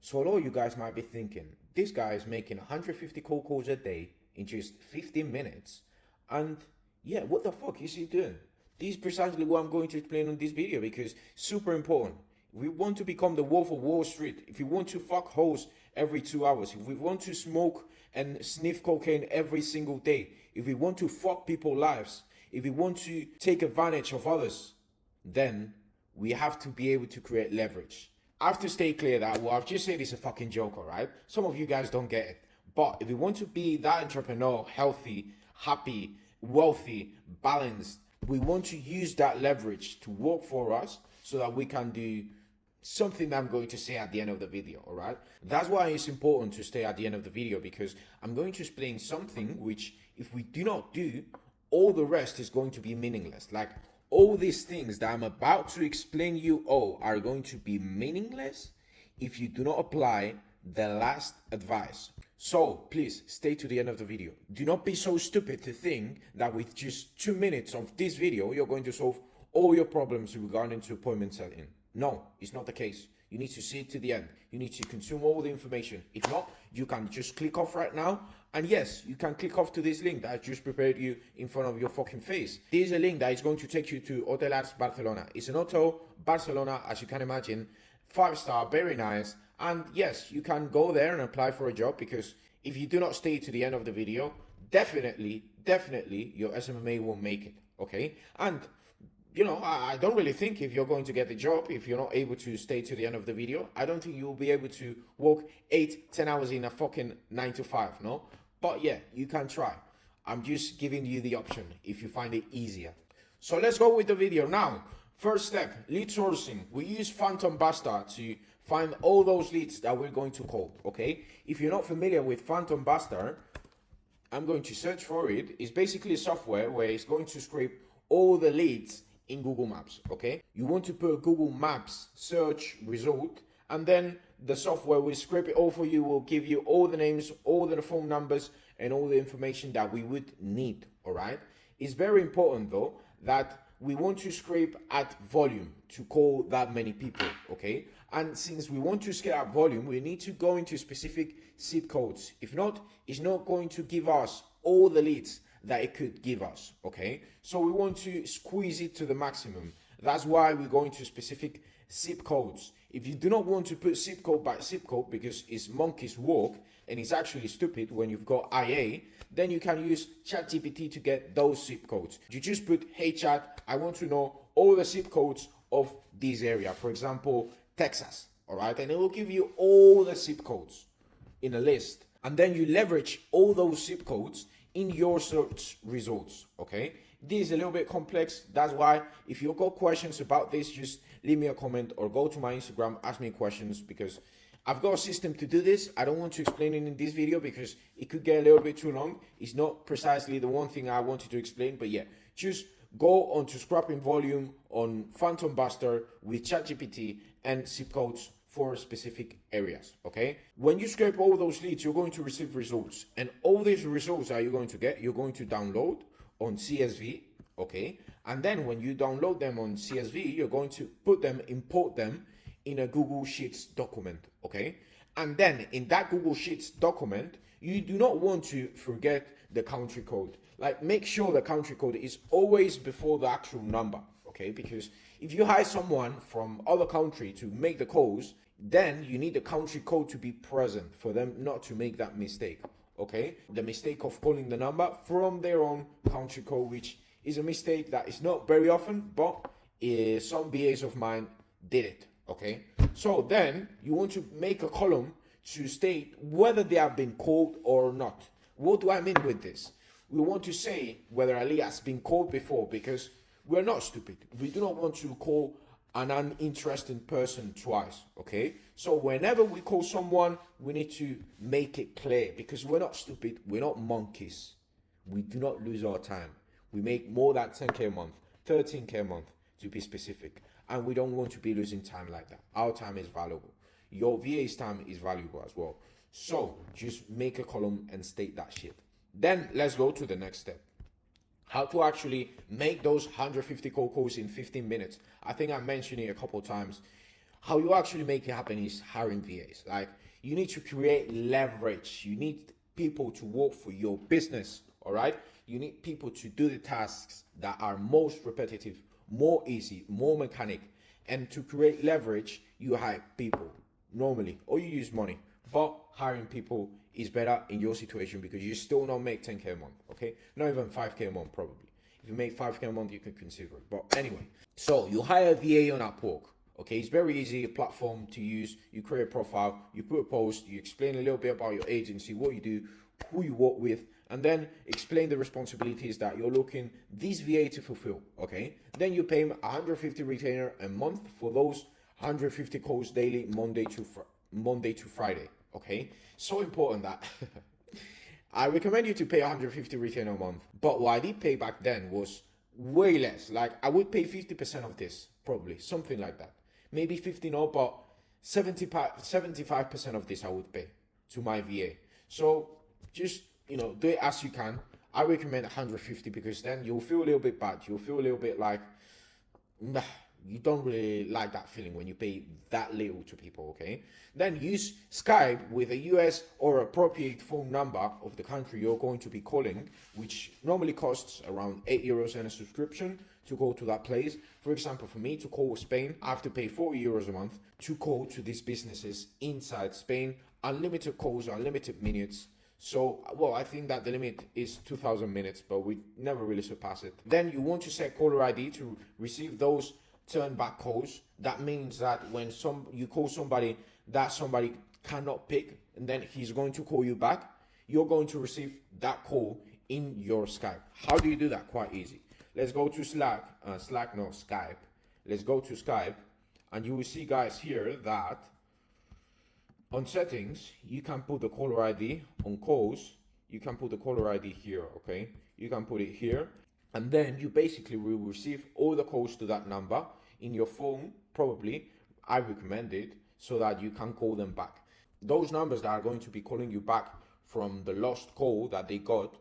So a lot of you guys might be thinking, this guy is making 150 cold calls a day in just 15 minutes. And yeah, what the fuck is he doing? This is precisely what I'm going to explain on this video because super important. If we want to become the Wolf of Wall Street, if we want to fuck hoes every 2 hours, if we want to smoke and sniff cocaine every single day, if we want to fuck people's lives, if we want to take advantage of others, then we have to be able to create leverage. I have to stay clear that what I've just said is a fucking joke, alright? Some of you guys don't get it. But if we want to be that entrepreneur, healthy, happy, wealthy, balanced, we want to use that leverage to work for us so that we can do something that I'm going to say at the end of the video, all right? That's why it's important to stay at the end of the video, because I'm going to explain something which, if we do not do, all the rest is going to be meaningless. Like, all these things that I'm about to explain you all are going to be meaningless if you do not apply the last advice. So please stay to the end of the video. Do not be so stupid to think that with just 2 minutes of this video, you're going to solve all your problems regarding to appointment setting. No, it's not the case. You need to see it to the end. You need to consume all the information. If not, you can just click off right now. And yes, you can click off to this link that I just prepared you in front of your fucking face. This is a link that is going to take you to Hotel Arts Barcelona. It's an hotel, Barcelona, as you can imagine, 5-star, very nice. And yes, you can go there and apply for a job, because if you do not stay to the end of the video, definitely your SMMA will make it, okay? And you know, I don't really think if you're going to get the job, if you're not able to stay to the end of the video, I don't think you'll be able to work 8-10 hours in a fucking 9 to 5, no? But yeah, you can try. I'm just giving you the option if you find it easier. So let's go with the video now. First step, lead sourcing. We use Phantom Basta to find all those leads that we're going to call, okay? If you're not familiar with Phantom Basta, I'm going to search for it. It's basically a software where it's going to scrape all the leads in Google Maps, okay? You want to put Google Maps search result, and then the software will scrape it all for you, will give you all the names, all the phone numbers, and all the information that we would need, all right? It's very important though that we want to scrape at volume to call that many people, okay? And since we want to scale up volume, we need to go into specific zip codes. If not, it's not going to give us all the leads that it could give us, okay? So we want to squeeze it to the maximum. That's why we're going to specific zip codes. If you do not want to put zip code by zip code because it's monkey's walk and it's actually stupid when you've got IA, then you can use ChatGPT to get those zip codes. You just put, hey chat, I want to know all the zip codes of this area. For example, Texas, all right? And it will give you all the zip codes in a list. And then you leverage all those zip codes in your search results, okay? This is a little bit complex. That's why if you've got questions about this, just leave me a comment or go to my Instagram, ask me questions, because I've got a system to do this. I don't want to explain it in this video because it could get a little bit too long. It's not precisely the one thing I wanted to explain, but yeah, just go on to scrapping volume on Phantom Buster with ChatGPT and zip codes for specific areas, okay? When you scrape all those leads, you're going to receive results. And all these results that you're going to get, you're going to download on CSV, okay? And then when you download them on CSV, you're going to put them, import them in a Google Sheets document, okay? And then in that Google Sheets document, you do not want to forget the country code. Like, make sure the country code is always before the actual number, okay? Because if you hire someone from other country to make the calls, then you need the country code to be present for them not to make that mistake, okay? The mistake of calling the number from their own country code, which is a mistake that is not very often, but some BAs of mine did it, okay? So then you want to make a column to state whether they have been called or not. What do I mean with this? We want to say whether Ali has been called before, because we're not stupid. We do not want to call an uninterested person twice, okay? So whenever we call someone, we need to make it clear, because we're not stupid, we're not monkeys. We do not lose our time. We make more than 10K a month, 13K a month to be specific, and we don't want to be losing time like that. Our time is valuable. Your VA's time is valuable as well. So just make a column and state that shit. Then let's go to the next step. How to actually make those 150 cold calls in 15 minutes. I think I mentioned it a couple of times. How you actually make it happen is hiring VAs. Like, you need to create leverage. You need people to work for your business. All right. You need people to do the tasks that are most repetitive, more easy, more mechanic. And to create leverage, you hire people normally, or you use money. But hiring people is better in your situation because you still not make 10K a month, okay? Not even 5K a month, probably. If you make 5K a month, you can consider it. But anyway, so you hire a VA on Upwork, okay? It's very easy, a platform to use. You create a profile, you put a post, you explain a little bit about your agency, what you do, who you work with, and then explain the responsibilities that you're looking this VA to fulfill, okay? Then you pay 150 retainer a month for those 150 calls daily, Monday to Friday, okay? So important that I recommend you to pay 150 retainer a month. But what I did pay back then was way less. Like, I would pay 50% of this, probably, something like that. Maybe 50 no, but 75% of this I would pay to my VA. So just, do it as you can. I recommend 150 because then you'll feel a little bit bad. You'll feel a little bit like, nah, you don't really like that feeling when you pay that little to people, okay? Then use Skype with a US or appropriate phone number of the country you're going to be calling, which normally costs around €8 and a subscription to go to that place. For example, for me to call Spain, I have to pay €40 a month to call to these businesses inside Spain. Unlimited calls, unlimited minutes. So, well, I think that the limit is 2,000 minutes, but we never really surpass it. Then you want to set caller ID to receive those turn back calls. That means that when you call somebody that somebody cannot pick, and then he's going to call you back, you're going to receive that call in your Skype. How do you do that? Quite easy. Let's go to Skype. Let's go to Skype, and you will see, guys, here that on settings, you can put the caller ID. On calls, you can put the caller ID here, okay? You can put it here. And then you basically will receive all the calls to that number in your phone, probably. I recommend it so that you can call them back. Those numbers that are going to be calling you back from the lost call that they got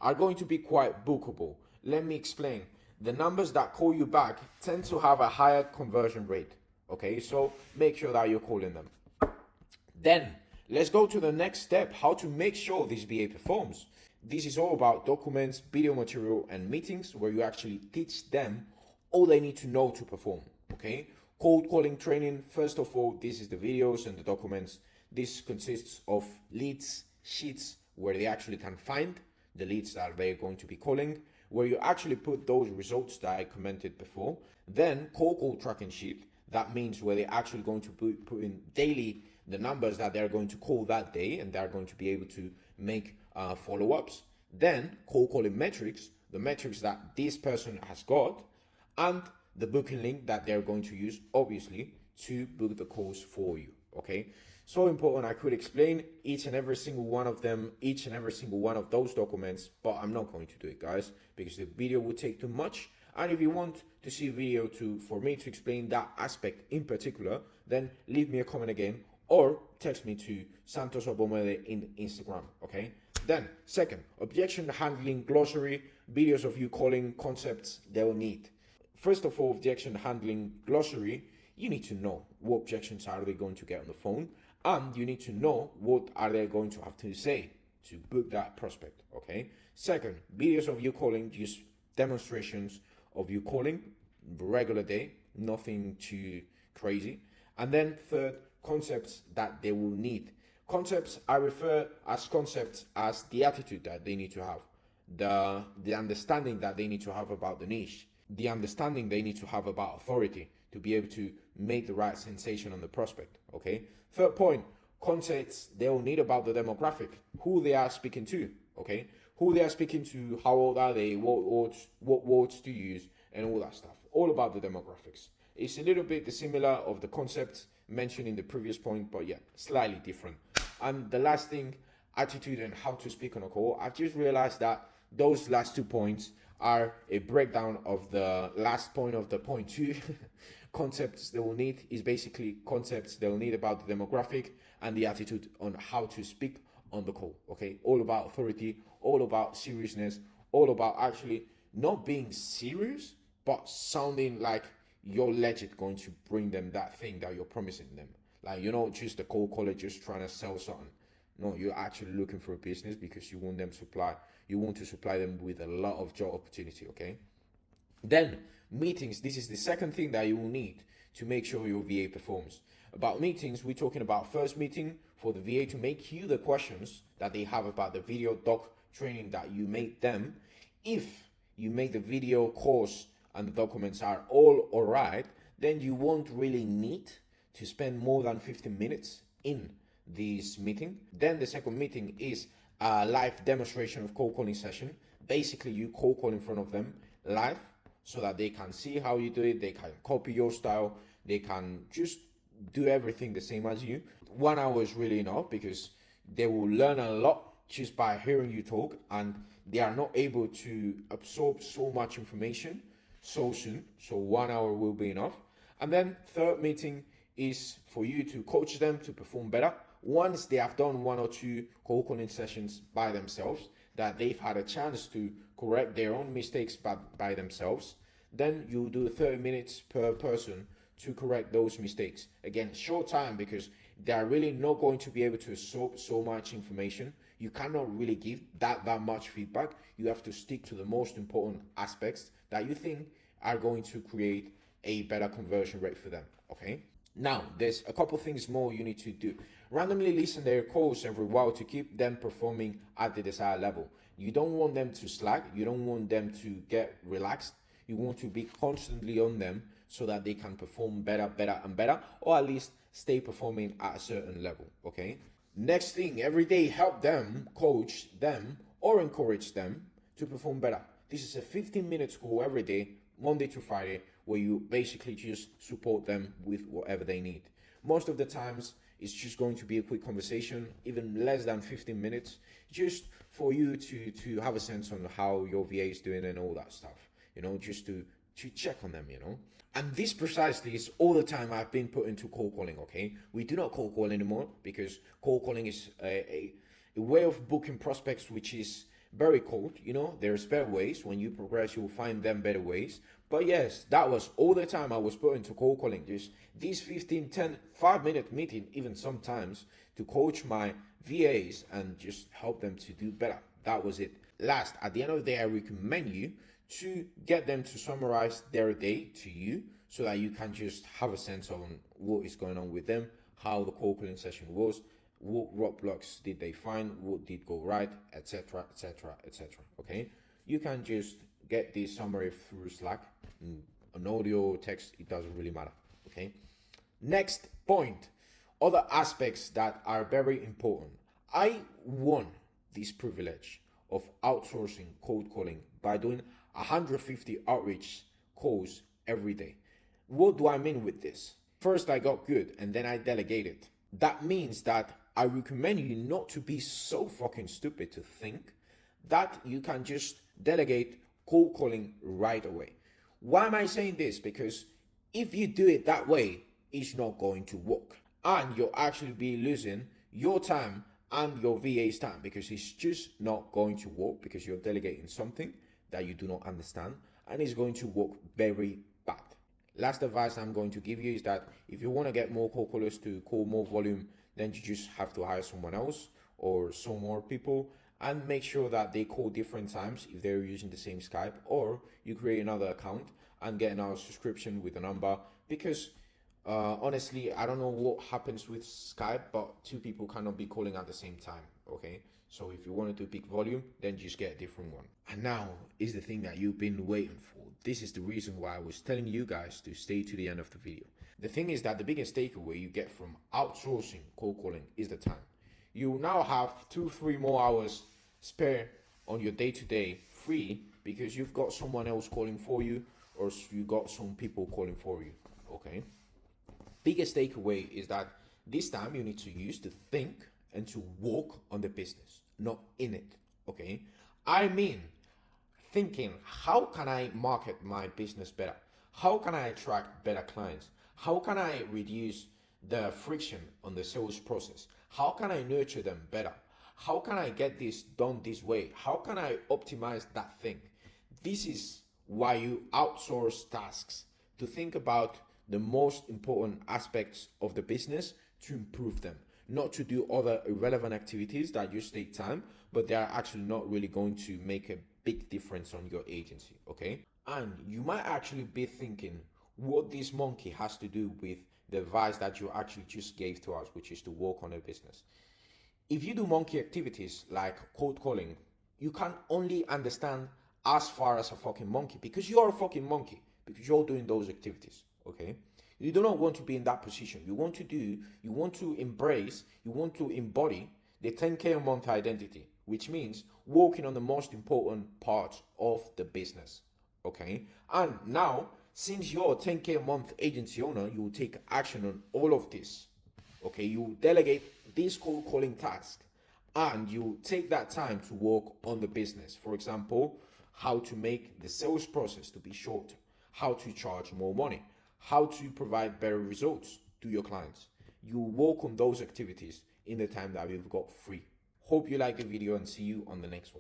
are going to be quite bookable. Let me explain. The numbers that call you back tend to have a higher conversion rate, okay? So make sure that you're calling them. Then let's go to the next step, how to make sure this VA performs. This is all about documents, video material, and meetings where you actually teach them all they need to know to perform, okay? Cold calling training, first of all, this is the videos and the documents. This consists of leads, sheets, where they actually can find the leads that they're going to be calling, where you actually put those results that I commented before. Then call tracking sheet, that means where they're actually going to put in daily the numbers that they're going to call that day, and they're going to be able to make follow-ups. Then call calling metrics, the metrics that this person has got, and the booking link that they're going to use, obviously, to book the calls for you, okay? So important. I could explain each and every single one of them, each and every single one of those documents, but I'm not going to do it, guys, because the video would take too much. And if you want to see a video for me to explain that aspect in particular, then leave me a comment again, or text me to Santos Obomele in Instagram, okay? Then, second, objection handling glossary, videos of you calling, concepts they'll need. First of all, objection handling glossary, you need to know what objections are they going to get on the phone, and you need to know what are they going to have to say to book that prospect, okay? Second, videos of you calling, just demonstrations of you calling, regular day, nothing too crazy. And then third, concepts that they will need. Concepts, I refer as concepts as the attitude that they need to have, the understanding that they need to have about the niche, the understanding they need to have about authority to be able to make the right sensation on the prospect, okay? Third point, concepts they will need about the demographic, who they are speaking to, okay? Who they are speaking to, how old are they, what words to use, and all that stuff. All about the demographics. It's a little bit similar of the concepts mentioned in the previous point, but yeah, slightly different. And the last thing, attitude and how to speak on a call. I've just realized that those last 2 points are a breakdown of the last point of the point 2. Concepts they will need is basically concepts they'll need about the demographic and the attitude on how to speak on the call, okay? All about authority, all about seriousness, all about actually not being serious, but sounding like you're legit going to bring them that thing that you're promising them. Like, you're not just a cold caller just trying to sell something. No, you're actually looking for a business because you want to supply them with a lot of job opportunity, okay? Then meetings, this is the second thing that you will need to make sure your VA performs. About meetings, we're talking about first meeting for the VA to make you the questions that they have about the video doc training that you made them. If you make the video course and the documents are all right, then you won't really need to spend more than 15 minutes in this meeting. Then the second meeting is a live demonstration of cold calling session. Basically, you cold call in front of them live so that they can see how you do it. They can copy your style. They can just do everything the same as you. 1 hour is really enough because they will learn a lot just by hearing you talk, and they are not able to absorb so much information so soon. So 1 hour will be enough. And then third meeting is for you to coach them to perform better. Once they have done 1 or 2 cold calling sessions by themselves, that they've had a chance to correct their own mistakes by themselves, then you do 30 minutes per person to correct those mistakes. Again, short time because they are really not going to be able to absorb so much information. You cannot really give that much feedback. You have to stick to the most important aspects that you think are going to create a better conversion rate for them, okay? Now, there's a couple things more you need to do. Randomly listen their calls every while to keep them performing at the desired level. You don't want them to slack. You don't want them to get relaxed. You want to be constantly on them so that they can perform better and better, or at least stay performing at a certain level, okay? Next thing, every day help them, coach them, or encourage them to perform better. This is a 15-minute call every day, Monday to Friday, where you basically just support them with whatever they need. Most of the times, it's just going to be a quick conversation, even less than 15 minutes, just for you to have a sense on how your VA is doing and all that stuff, you know, just to check on them, you know. And this precisely is all the time I've been put into cold calling, okay? We do not cold call anymore because cold calling is a way of booking prospects which is very cold, you know. There's better ways. When you progress, you will find them better ways. But yes, that was all the time I was put into cold calling. Just these 15, 10, 5-minute meeting, even sometimes, to coach my VAs and just help them to do better. That was it. Last, at the end of the day, I recommend you to get them to summarize their day to you so that you can just have a sense on what is going on with them, how the cold calling session was, what roadblocks did they find, what did go right, etc, etc, etc. Okay, you can just get this summary through Slack, an audio, text, it doesn't really matter. Okay, next point, other aspects that are very important. I won this privilege of outsourcing cold calling by doing 150 outreach calls every day. What do I mean with this? First, I got good and then I delegated. That means that I recommend you not to be so fucking stupid to think that you can just delegate cold calling right away. Why am I saying this? Because if you do it that way, it's not going to work. And you'll actually be losing your time and your VA's time because it's just not going to work because you're delegating something that you do not understand and it's going to work very bad. Last advice I'm going to give you is that if you want to get more cold callers to call more volume, then you just have to hire someone else or some more people and make sure that they call different times if they're using the same Skype, or you create another account and get another subscription with a number because honestly, I don't know what happens with Skype, but 2 people cannot be calling at the same time, okay? So if you want to do big volume, then just get a different one. And now is the thing that you've been waiting for. This is the reason why I was telling you guys to stay to the end of the video. The thing is that the biggest takeaway you get from outsourcing cold calling is the time. You now have 2-3 more hours spare on your day-to-day free because you've got someone else calling for you or you got some people calling for you, okay? Biggest takeaway is that this time you need to use to think and to work on the business, not in it, okay? I mean, thinking, how can I market my business better? How can I attract better clients? How can I reduce the friction on the sales process? How can I nurture them better? How can I get this done this way? How can I optimize that thing? This is why you outsource tasks, to think about the most important aspects of the business to improve them, not to do other irrelevant activities that just take time, but they are actually not really going to make a big difference on your agency, okay? And you might actually be thinking what this monkey has to do with the advice that you actually just gave to us, which is to work on a business. If you do monkey activities like cold calling, you can only understand as far as a fucking monkey, because you're a fucking monkey, because you're doing those activities, okay? You do not want to be in that position. You want to embrace, you want to embody the 10K a month identity, which means working on the most important parts of the business, okay? And now, since you're a 10K a month agency owner, you will take action on all of this, okay? You delegate this cold calling task and you take that time to work on the business. For example, how to make the sales process to be shorter, how to charge more money, how to provide better results to your clients. You work on those activities in the time that we've got free. Hope you like the video and see you on the next one.